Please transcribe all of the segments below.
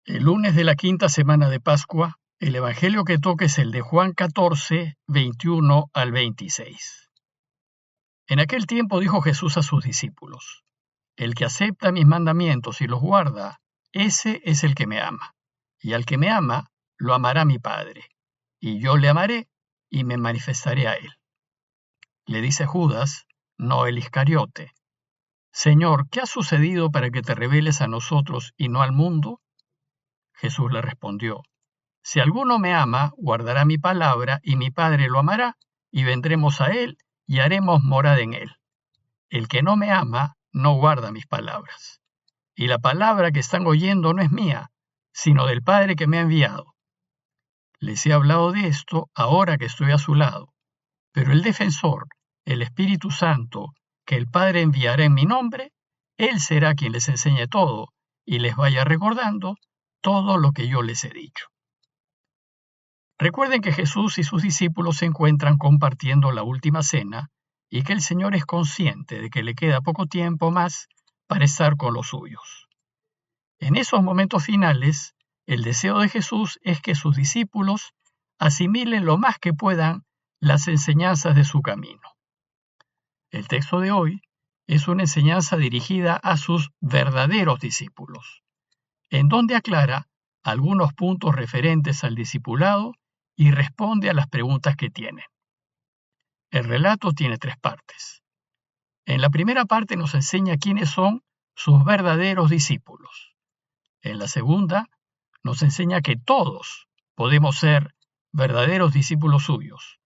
El lunes de la quinta semana de Pascua, el evangelio que toca es el de Juan 14, 21 al 26. En aquel tiempo dijo Jesús a sus discípulos: El que acepta mis mandamientos y los guarda, ese es el que me ama. Y al que me ama, lo amará mi Padre. Y yo le amaré y me manifestaré a él. Le dice Judas, no el Iscariote: Señor, ¿qué ha sucedido para que te reveles a nosotros y no al mundo? Jesús le respondió: Si alguno me ama, guardará mi palabra, y mi Padre lo amará, y vendremos a él, y haremos morada en él. El que no me ama, no guarda mis palabras. Y la palabra que están oyendo no es mía, sino del Padre que me ha enviado. Les he hablado de esto ahora que estoy a su lado. Pero el defensor, el Espíritu Santo, que el Padre enviará en mi nombre, él será quien les enseñe todo, y les vaya recordando todo lo que yo les he dicho. Recuerden que Jesús y sus discípulos se encuentran compartiendo la última cena y que el Señor es consciente de que le queda poco tiempo más para estar con los suyos. En esos momentos finales, el deseo de Jesús es que sus discípulos asimilen lo más que puedan las enseñanzas de su camino. El texto de hoy es una enseñanza dirigida a sus verdaderos discípulos, en donde aclara algunos puntos referentes al discipulado y responde a las preguntas que tienen. El relato tiene 3 partes. En la primera parte nos enseña quiénes son sus verdaderos discípulos. En la segunda nos enseña que todos podemos ser verdaderos discípulos suyos.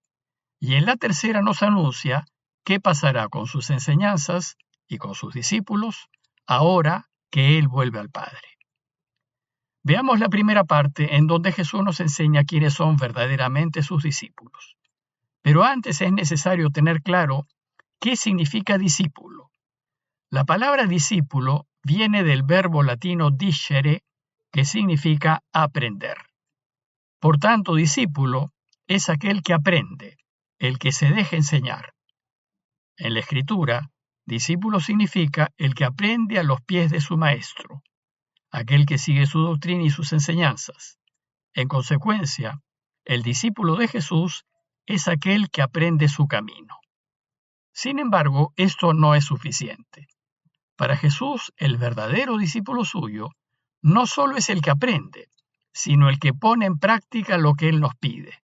Y en la tercera nos anuncia qué pasará con sus enseñanzas y con sus discípulos ahora que Él vuelve al Padre. Veamos la primera parte en donde Jesús nos enseña quiénes son verdaderamente sus discípulos. Pero antes es necesario tener claro qué significa discípulo. La palabra discípulo viene del verbo latino discere, que significa aprender. Por tanto, discípulo es aquel que aprende, el que se deja enseñar. En la Escritura, discípulo significa el que aprende a los pies de su maestro, aquel que sigue su doctrina y sus enseñanzas. En consecuencia, el discípulo de Jesús es aquel que aprende su camino. Sin embargo, esto no es suficiente. Para Jesús, el verdadero discípulo suyo no solo es el que aprende, sino el que pone en práctica lo que Él nos pide.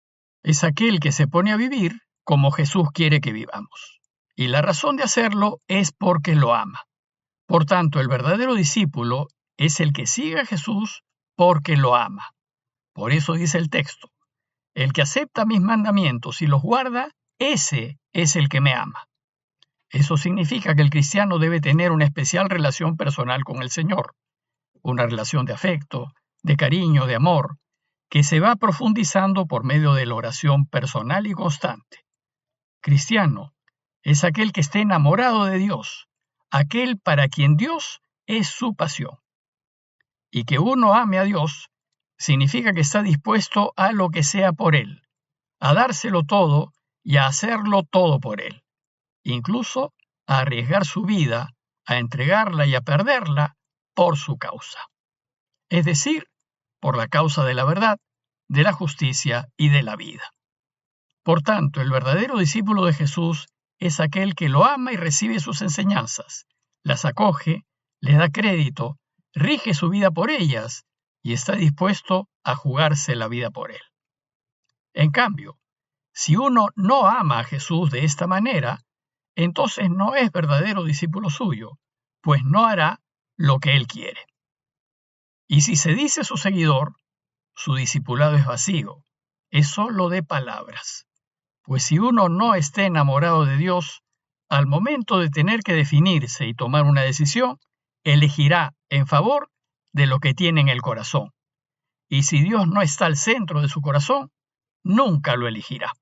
Es aquel que se pone a vivir como Jesús quiere que vivamos. Y la razón de hacerlo es porque lo ama. Por tanto, el verdadero discípulo es el que sigue a Jesús porque lo ama. Por eso dice el texto: el que acepta mis mandamientos y los guarda, ese es el que me ama. Eso significa que el cristiano debe tener una especial relación personal con el Señor, una relación de afecto, de cariño, de amor, que se va profundizando por medio de la oración personal y constante. Cristiano es aquel que esté enamorado de Dios, aquel para quien Dios es su pasión. Y que uno ame a Dios significa que está dispuesto a lo que sea por Él, a dárselo todo y a hacerlo todo por Él, incluso a arriesgar su vida, a entregarla y a perderla por su causa. Es decir, por la causa de la verdad, de la justicia y de la vida. Por tanto, el verdadero discípulo de Jesús es aquel que lo ama y recibe sus enseñanzas, las acoge, les da crédito, rige su vida por ellas y está dispuesto a jugarse la vida por él. En cambio, si uno no ama a Jesús de esta manera, entonces no es verdadero discípulo suyo, pues no hará lo que él quiere. Y si se dice su seguidor, su discipulado es vacío, es solo de palabras. Pues si uno no está enamorado de Dios, al momento de tener que definirse y tomar una decisión, elegirá en favor de lo que tiene en el corazón. Y si Dios no está al centro de su corazón, nunca lo elegirá.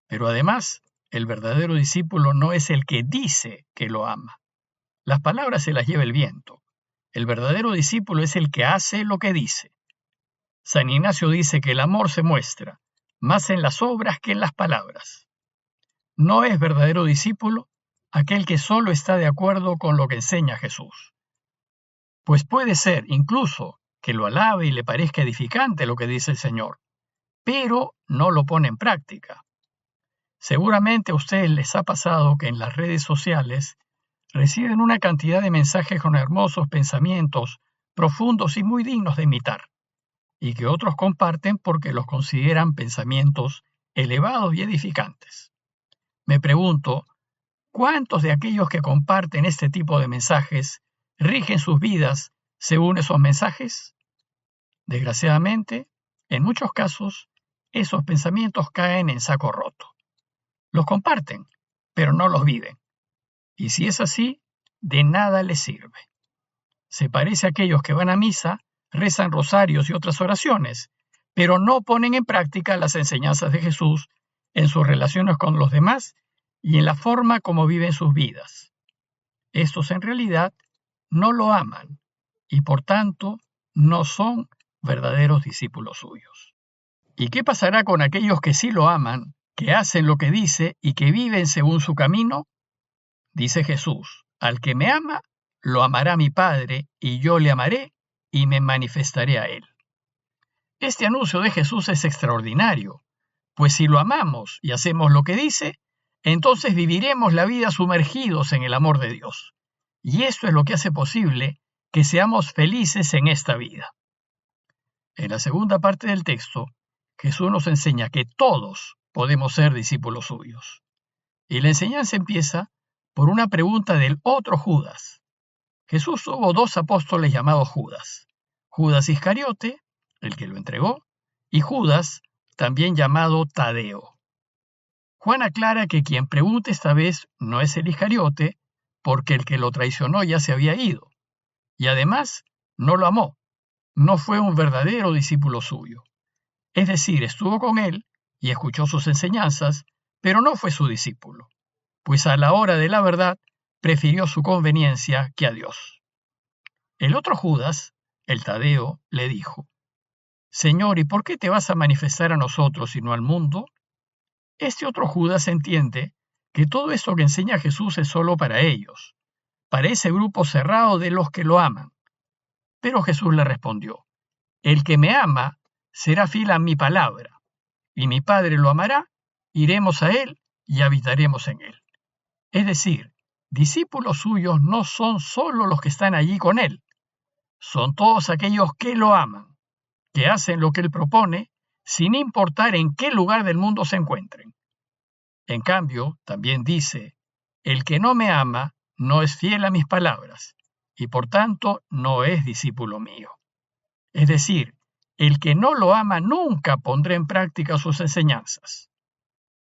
Pero además, el verdadero discípulo no es el que dice que lo ama. Las palabras se las lleva el viento. El verdadero discípulo es el que hace lo que dice. San Ignacio dice que el amor se muestra más en las obras que en las palabras. No es verdadero discípulo aquel que solo está de acuerdo con lo que enseña Jesús. Pues puede ser incluso que lo alabe y le parezca edificante lo que dice el Señor, pero no lo pone en práctica. Seguramente a ustedes les ha pasado que en las redes sociales reciben una cantidad de mensajes con hermosos pensamientos profundos y muy dignos de imitar, y que otros comparten porque los consideran pensamientos elevados y edificantes. Me pregunto, ¿cuántos de aquellos que comparten este tipo de mensajes rigen sus vidas según esos mensajes? Desgraciadamente, en muchos casos, esos pensamientos caen en saco roto. Los comparten, pero no los viven. Y si es así, de nada les sirve. Se parece a aquellos que van a misa, rezan rosarios y otras oraciones, pero no ponen en práctica las enseñanzas de Jesús en sus relaciones con los demás y en la forma como viven sus vidas. Estos en realidad no lo aman y por tanto no son verdaderos discípulos suyos. ¿Y qué pasará con aquellos que sí lo aman, que hacen lo que dice y que viven según su camino? Dice Jesús, al que me ama, lo amará mi Padre, y yo le amaré y me manifestaré a él. Este anuncio de Jesús es extraordinario, pues si lo amamos y hacemos lo que dice, entonces viviremos la vida sumergidos en el amor de Dios. Y esto es lo que hace posible que seamos felices en esta vida. En la segunda parte del texto, Jesús nos enseña que todos podemos ser discípulos suyos. Y la enseñanza empieza por una pregunta del otro Judas. Jesús tuvo dos apóstoles llamados Judas. Judas Iscariote, el que lo entregó, y Judas, también llamado Tadeo. Juan aclara que quien pregunta esta vez no es el Iscariote, porque el que lo traicionó ya se había ido. Y además, no lo amó. No fue un verdadero discípulo suyo. Es decir, estuvo con él y escuchó sus enseñanzas, pero no fue su discípulo, pues a la hora de la verdad prefirió su conveniencia que a Dios. El otro Judas, el Tadeo, le dijo, Señor, ¿y por qué te vas a manifestar a nosotros y no al mundo? Este otro Judas entiende que todo esto que enseña Jesús es solo para ellos, para ese grupo cerrado de los que lo aman. Pero Jesús le respondió, el que me ama será fiel a mi palabra, y mi Padre lo amará, iremos a él y habitaremos en él. Es decir, discípulos suyos no son solo los que están allí con él, son todos aquellos que lo aman, que hacen lo que él propone, sin importar en qué lugar del mundo se encuentren. En cambio, también dice, el que no me ama no es fiel a mis palabras, y por tanto no es discípulo mío. Es decir, el que no lo ama nunca pondrá en práctica sus enseñanzas.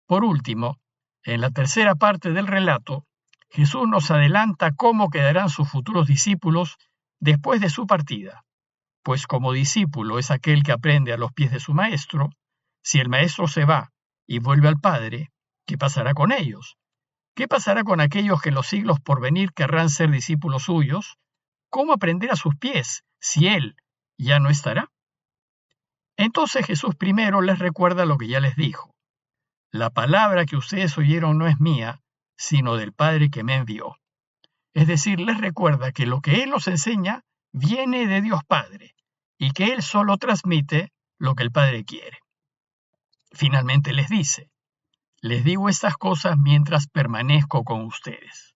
Por último, en la tercera parte del relato, Jesús nos adelanta cómo quedarán sus futuros discípulos después de su partida, pues como discípulo es aquel que aprende a los pies de su maestro. Si el maestro se va y vuelve al Padre, ¿qué pasará con ellos? ¿Qué pasará con aquellos que en los siglos por venir querrán ser discípulos suyos? ¿Cómo aprender a sus pies si él ya no estará? Entonces Jesús primero les recuerda lo que ya les dijo. La palabra que ustedes oyeron no es mía, sino del Padre que me envió. Es decir, les recuerda que lo que Él nos enseña viene de Dios Padre, y que Él solo transmite lo que el Padre quiere. Finalmente les dice, les digo estas cosas mientras permanezco con ustedes.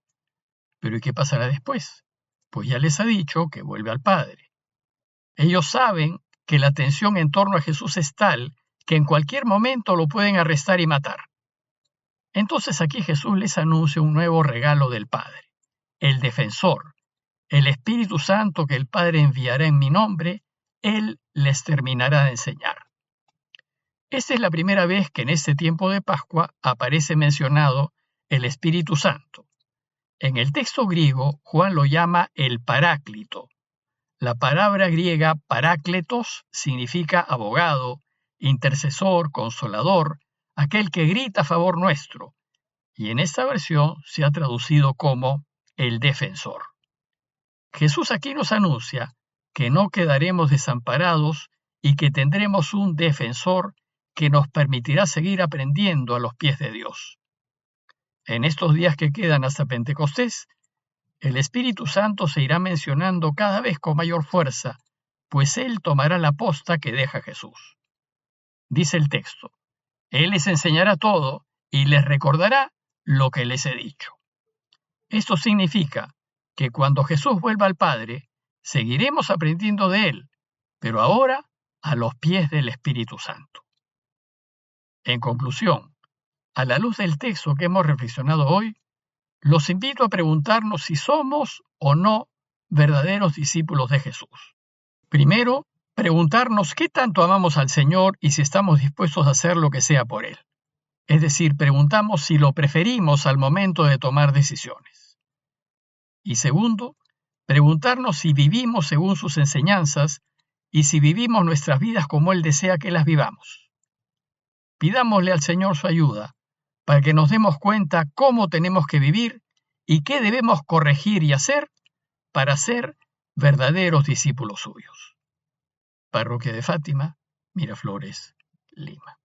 Pero ¿y qué pasará después? Pues ya les ha dicho que vuelve al Padre. Ellos saben que la tensión en torno a Jesús es tal que en cualquier momento lo pueden arrestar y matar. Entonces aquí Jesús les anuncia un nuevo regalo del Padre, el defensor, el Espíritu Santo que el Padre enviará en mi nombre, Él les terminará de enseñar. Esta es la primera vez que en este tiempo de Pascua aparece mencionado el Espíritu Santo. En el texto griego, Juan lo llama el Paráclito. La palabra griega parácletos significa abogado, intercesor, consolador, aquel que grita a favor nuestro, y en esta versión se ha traducido como el defensor. Jesús aquí nos anuncia que no quedaremos desamparados y que tendremos un defensor que nos permitirá seguir aprendiendo a los pies de Dios. En estos días que quedan hasta Pentecostés, el Espíritu Santo se irá mencionando cada vez con mayor fuerza, pues Él tomará la posta que deja Jesús. Dice el texto, Él les enseñará todo y les recordará lo que les he dicho. Esto significa que cuando Jesús vuelva al Padre, seguiremos aprendiendo de Él, pero ahora a los pies del Espíritu Santo. En conclusión, a la luz del texto que hemos reflexionado hoy, los invito a preguntarnos si somos o no verdaderos discípulos de Jesús. Primero, preguntarnos qué tanto amamos al Señor y si estamos dispuestos a hacer lo que sea por Él. Es decir, preguntamos si lo preferimos al momento de tomar decisiones. Y segundo, preguntarnos si vivimos según sus enseñanzas y si vivimos nuestras vidas como Él desea que las vivamos. Pidámosle al Señor su ayuda para que nos demos cuenta cómo tenemos que vivir y qué debemos corregir y hacer para ser verdaderos discípulos suyos. Parroquia de Fátima, Miraflores, Lima.